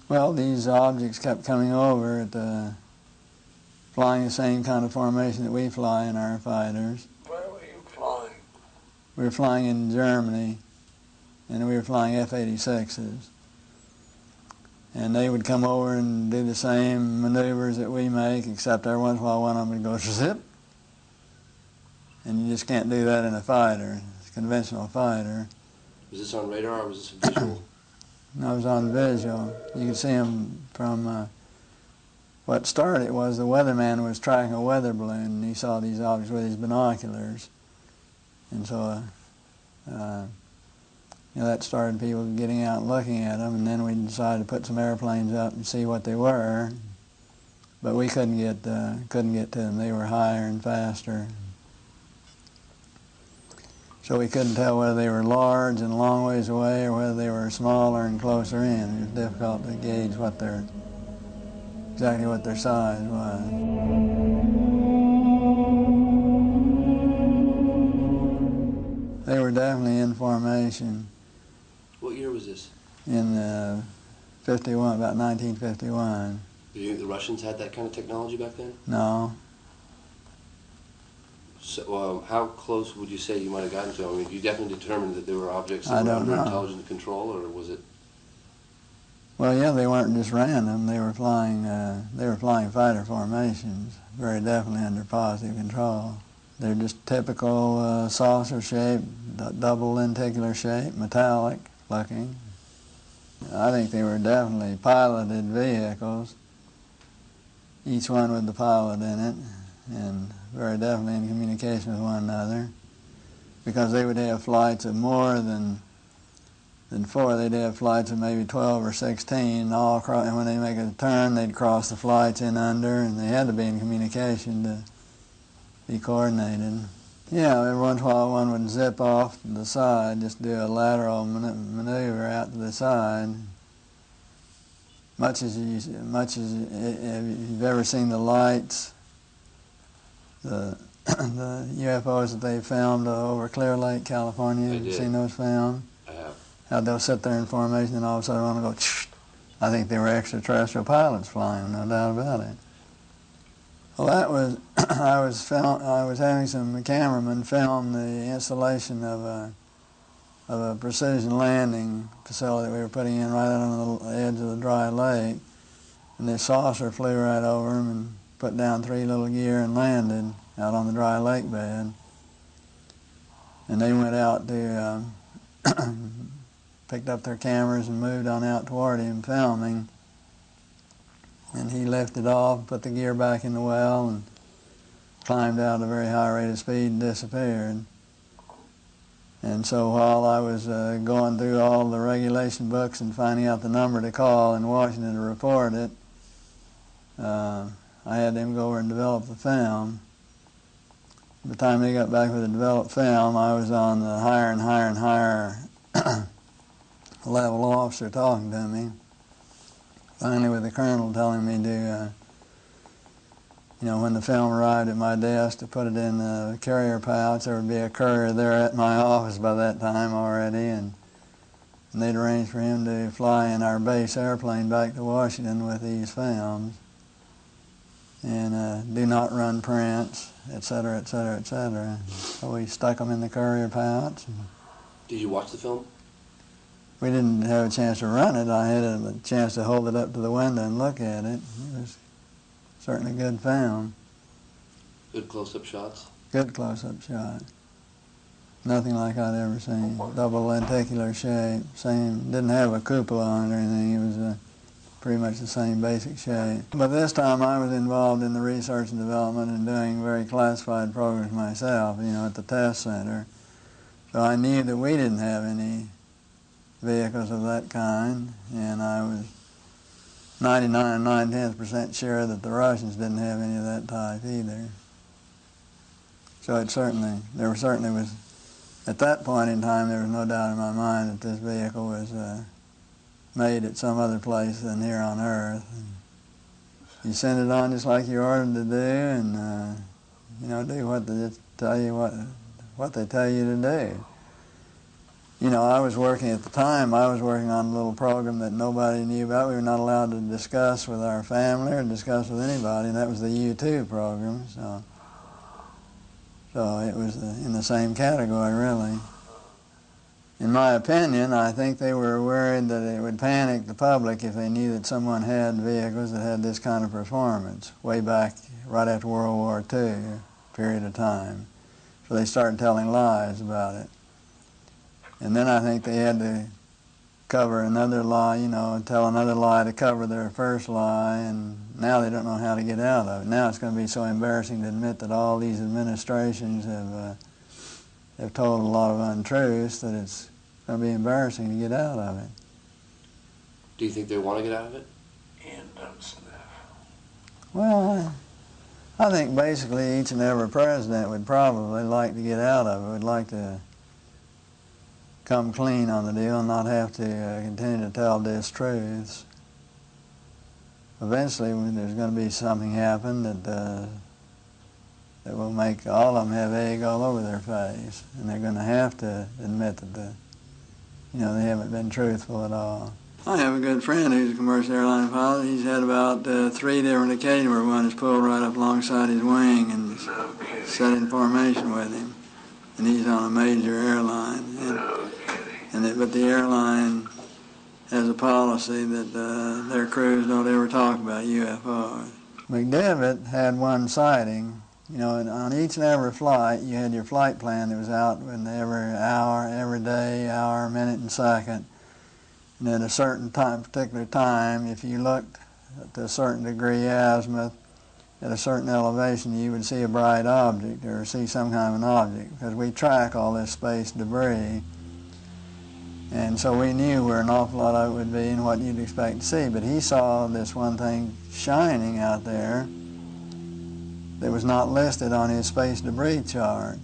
Well, these objects kept coming over at flying the same kind of formation that we fly in our fighters. Where were you flying? We were flying in Germany, and we were flying F-86s. And they would come over and do the same maneuvers that we make, except every once in a while one of them would go zip. And you just can't do that in a fighter, a conventional fighter. Was this on radar or was this a visual? No, it was on visual. You could see them from what started it was the weatherman was tracking a weather balloon, and he saw these objects with his binoculars. And so that started people getting out and looking at them, and then we decided to put some airplanes up and see what they were. But we couldn't get to them. They were higher and faster. So we couldn't tell whether they were large and a long ways away or whether they were smaller and closer in. It was difficult to gauge exactly what their size was. They were definitely in formation. What year was this? In 51, about 1951. Do you think the Russians had that kind of technology back then? No. So, how close would you say you might have gotten to them? I mean, you definitely determined that there were objects that were under intelligent control, or was it? Well, yeah, they weren't just random. They were flying fighter formations, very definitely under positive control. They're just typical saucer shape, double lenticular shape, metallic looking. I think they were definitely piloted vehicles, each one with the pilot in it, and very definitely in communication with one another, because they would have flights of more than 4. They'd have flights of maybe 12 or 16, and when they make a turn, they'd cross the flights in under, and they had to be in communication to be coordinated. Yeah, every once in a while one would zip off to the side, just do a lateral maneuver out to the side. Much as if you've ever seen the lights, the UFOs that they filmed over Clear Lake, California. Have you seen those filmed? I have. How they'll sit there in formation and all of a sudden want to go, Shh. I think they were extraterrestrial pilots flying, no doubt about it. Well, that was, I was having some cameramen film the installation of a precision landing facility that we were putting in right out on the edge of the dry lake. And this saucer flew right over them and put down 3 little gear and landed out on the dry lake bed. And they went out to, picked up their cameras and moved on out toward him filming. And he lifted off, put the gear back in the well, and climbed out at a very high rate of speed and disappeared. And so while I was going through all the regulation books and finding out the number to call in Washington to report it, I had them go over and develop the film. By the time they got back with the developed film, I was on the higher and higher and higher level officer talking to me. Finally, with the colonel telling me to, when the film arrived at my desk, to put it in the carrier pouch. There would be a courier there at my office by that time already, and they'd arranged for him to fly in our base airplane back to Washington with these films, and do not run prints, etc., etc., etc. So we stuck them in the courier pouch. Did you watch the film? We didn't have a chance to run it. I had a chance to hold it up to the window and look at it. It was certainly good film. Good close-up shots? Good close-up shot. Nothing like I'd ever seen. Double lenticular shape. Same, didn't have a cupola on it or anything. It was pretty much the same basic shape. But this time I was involved in the research and development and doing very classified programs myself, at the test center. So I knew that we didn't have any vehicles of that kind, and I was 99 9/10% sure that the Russians didn't have any of that type either. So there certainly was, at that point in time, there was no doubt in my mind that this vehicle was made at some other place than here on Earth. And you send it on just like you're ordered to do, and do what they tell you to do. You know, I was working at the time, I was working on a little program that nobody knew about. We were not allowed to discuss with our family or discuss with anybody, and that was the U2 program. So it was in the same category, really. In my opinion, I think they were worried that it would panic the public if they knew that someone had vehicles that had this kind of performance way back right after World War II period of time. So they started telling lies about it. And then I think they had to cover another lie, you know, tell another lie to cover their first lie, and now they don't know how to get out of it. Now it's going to be so embarrassing to admit that all these administrations have told a lot of untruths that it's going to be embarrassing to get out of it. Do you think they want to get out of it? Well, I think basically each and every president would probably like to get out of it, would like to come clean on the deal and not have to continue to tell distruths. Eventually there's going to be something happen that will make all of them have egg all over their face, and they're going to have to admit that they haven't been truthful at all. I have a good friend who's a commercial airline pilot. He's had about 3 different occasions where one is pulled right up alongside his wing and set in formation with him, and he's on a major airline. But the airline has a policy that their crews don't ever talk about UFOs. McDivitt had one sighting. You know, on each and every flight, you had your flight plan that was out every hour, every day, hour, minute, and second. And at a certain time, particular time, if you looked to a certain degree azimuth, at a certain elevation, you would see a bright object or see some kind of an object, because we track all this space debris. And so we knew where an awful lot of it would be and what you'd expect to see. But he saw this one thing shining out there that was not listed on his space debris chart.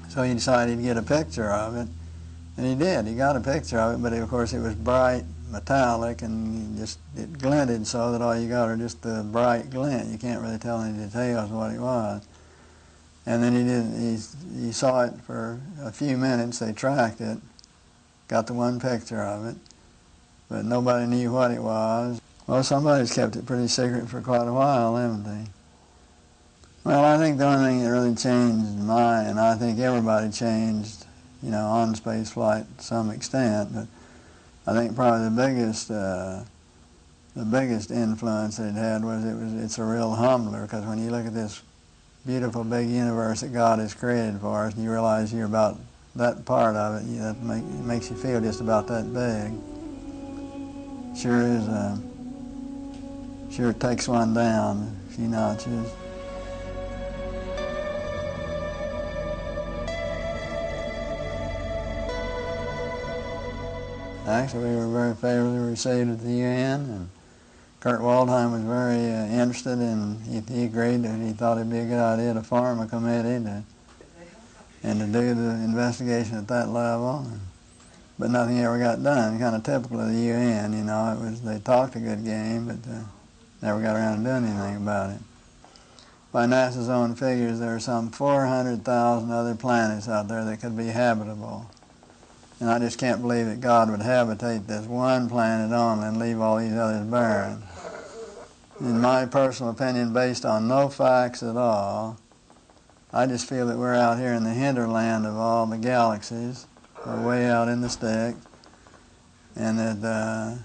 So he decided to get a picture of it, and he did. He got a picture of it, but of course it was bright, metallic, and it glinted so that all you got are just the bright glint. You can't really tell any details of what it was. And then he saw it for a few minutes. They tracked it, got the one picture of it, but nobody knew what it was. Well, somebody's kept it pretty secret for quite a while, haven't they? Well, I think the only thing that really changed and I think everybody changed, you know, on space flight to some extent, but I think probably the biggest influence it had was it's a real humbler, because when you look at this beautiful big universe that God has created for us, and you realize you're about that part of it, it makes you feel just about that big. Sure takes one down a few notches. Actually, we were very favorably received at the UN, and Kurt Waldheim was very interested, and he agreed that he thought it'd be a good idea to form a committee and to do the investigation at that level. But nothing ever got done. Kind of typical of the UN, you know. They talked a good game, but never got around to doing anything about it. By NASA's own figures, there are some 400,000 other planets out there that could be habitable. And I just can't believe that God would habitate this one planet only and leave all these others barren. In my personal opinion, based on no facts at all, I just feel that we're out here in the hinterland of all the galaxies. We're way out in the stick, and that a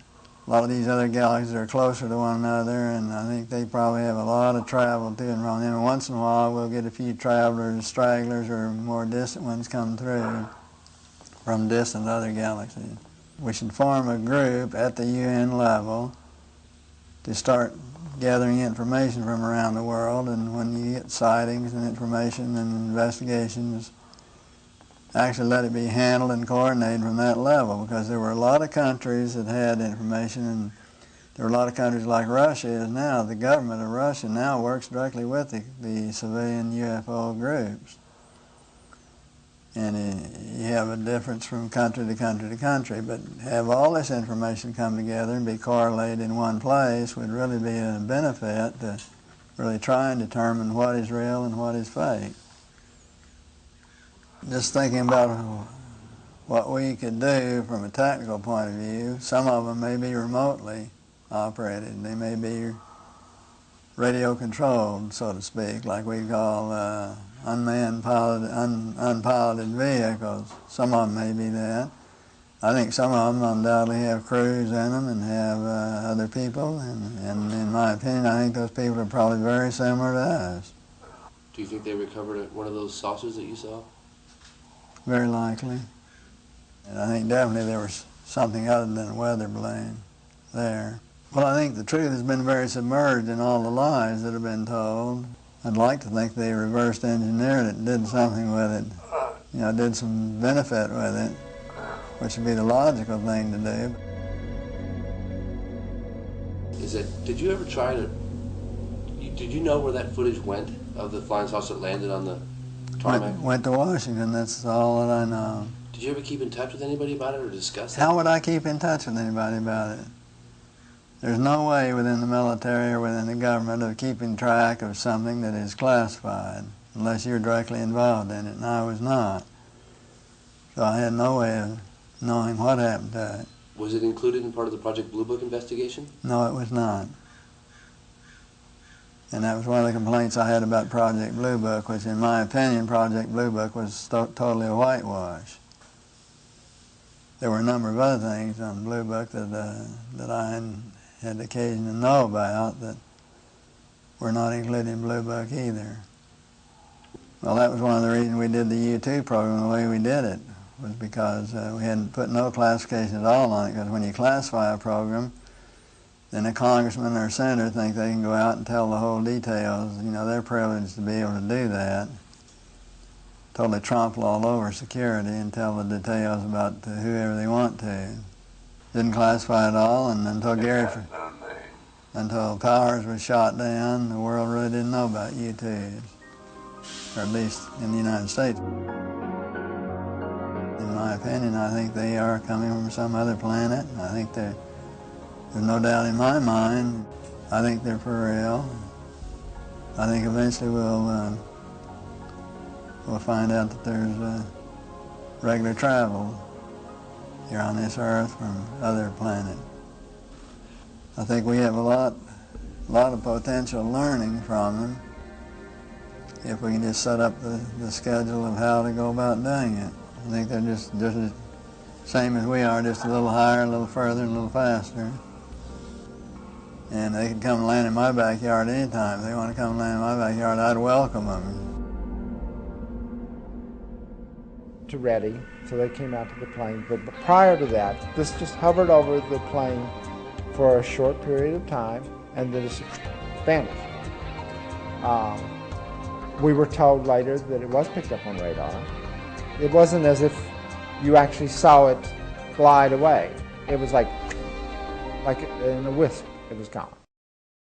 lot of these other galaxies are closer to one another, and I think they probably have a lot of travel to and from them. And once in a while, we'll get a few travelers, stragglers, or more distant ones come through from distant other galaxies. We should form a group at the UN level to start gathering information from around the world, and when you get sightings and information and investigations, actually let it be handled and coordinated from that level, because there were a lot of countries that had information, and there were a lot of countries like Russia is now. The government of Russia now works directly with the civilian UFO groups. And you have a difference from country to country to country, but have all this information come together and be correlated in one place would really be a benefit to really try and determine what is real and what is fake. Just thinking about what we could do from a technical point of view. Some of them may be remotely operated. They may be radio controlled, so to speak, like we call unmanned unpiloted vehicles. Some of them may be that. I think some of them undoubtedly have crews in them and have other people, and in my opinion, I think those people are probably very similar to us. Do you think they recovered one of those saucers that you saw? Very likely. And I think definitely there was something other than a weather balloon there. Well, I think the truth has been very submerged in all the lies that have been told. I'd like to think they reversed engineered it, did something with it, did some benefit with it, which would be the logical thing to do. Did you ever try to, did you know where that footage went of the flying saucer that landed on the tarmac? Went to Washington, that's all that I know. Did you ever keep in touch with anybody about it or discuss it? How would I keep in touch with anybody about it? There's no way within the military or within the government of keeping track of something that is classified unless you're directly involved in it, and I was not. So I had no way of knowing what happened to it. Was it included in part of the Project Blue Book investigation? No, it was not. And that was one of the complaints I had about Project Blue Book, which in my opinion, Project Blue Book was totally a whitewash. There were a number of other things on Blue Book that I had occasion to know about that were not included in Blue Book either. Well, that was one of the reasons we did the U2 program the way we did it, was because we hadn't put no classification at all on it, because when you classify a program, then a congressman or a senator think they can go out and tell the whole details. They're privileged to be able to do that. Totally trample all over security and tell the details about whoever they want to. Didn't classify it all, and until Powers was shot down, the world really didn't know about U2s, or at least in the United States. In my opinion, I think they are coming from some other planet. I think there's no doubt in my mind. I think they're for real. I think eventually we'll find out that there's regular travel here on this Earth from other planets. I think we have a lot of potential learning from them if we can just set up the schedule of how to go about doing it. I think they're just the same as we are, just a little higher, a little further, a little faster. And they can come and land in my backyard anytime. If they want to come and land in my backyard, I'd welcome them. To ready, so they came out to the plane. But prior to that, this just hovered over the plane for a short period of time, and then just vanished. We were told later that it was picked up on radar. It wasn't as if you actually saw it glide away. It was like in a wisp, it was gone.